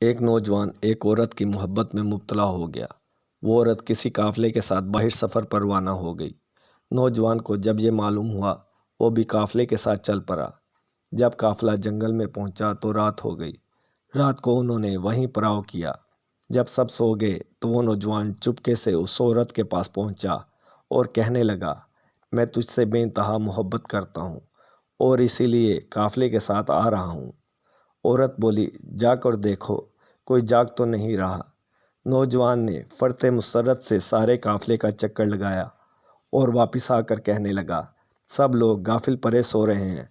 ایک نوجوان ایک عورت کی محبت میں مبتلا ہو گیا۔ وہ عورت کسی قافلے کے ساتھ باہر سفر پر روانہ ہو گئی۔ نوجوان کو جب یہ معلوم ہوا وہ بھی قافلے کے ساتھ چل پڑا۔ جب قافلہ جنگل میں پہنچا تو رات ہو گئی۔ رات کو انہوں نے وہیں پڑاؤ کیا۔ جب سب سو گئے تو وہ نوجوان چپکے سے اس عورت کے پاس پہنچا اور کہنے لگا، میں تجھ سے بے انتہا محبت کرتا ہوں اور اسی لیے قافلے کے ساتھ آ رہا ہوں۔ عورت بولی، جا کر دیکھو کوئی جاگ تو نہیں رہا۔ نوجوان نے فرط مسرت سے سارے قافلے کا چکر لگایا اور واپس آ کر کہنے لگا، سب لوگ غافل پڑے سو رہے ہیں۔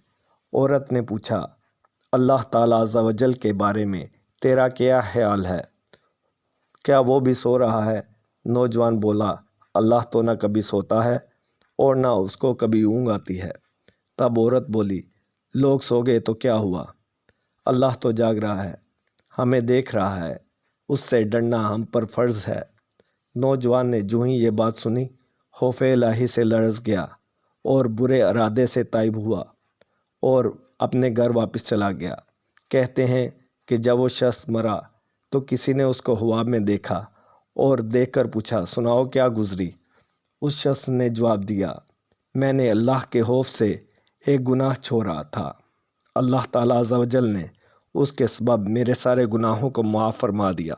عورت نے پوچھا، اللہ تعالیٰ عز و جل کے بارے میں تیرا کیا خیال ہے؟ کیا وہ بھی سو رہا ہے؟ نوجوان بولا، اللہ تو نہ کبھی سوتا ہے اور نہ اس کو کبھی اونگ آتی ہے۔ تب عورت بولی، لوگ سو گئے تو کیا ہوا؟ اللہ تو جاگ رہا ہے، ہمیں دیکھ رہا ہے، اس سے ڈرنا ہم پر فرض ہے۔ نوجوان نے جو ہی یہ بات سنی خوف الہی سے لرز گیا اور برے ارادے سے تائب ہوا اور اپنے گھر واپس چلا گیا۔ کہتے ہیں کہ جب وہ شخص مرا تو کسی نے اس کو خواب میں دیکھا اور دیکھ کر پوچھا، سناؤ کیا گزری؟ اس شخص نے جواب دیا، میں نے اللہ کے خوف سے ایک گناہ چھوڑا تھا۔ اللہ تعالیٰ عز و جل نے اس کے سبب میرے سارے گناہوں کو معاف فرما دیا۔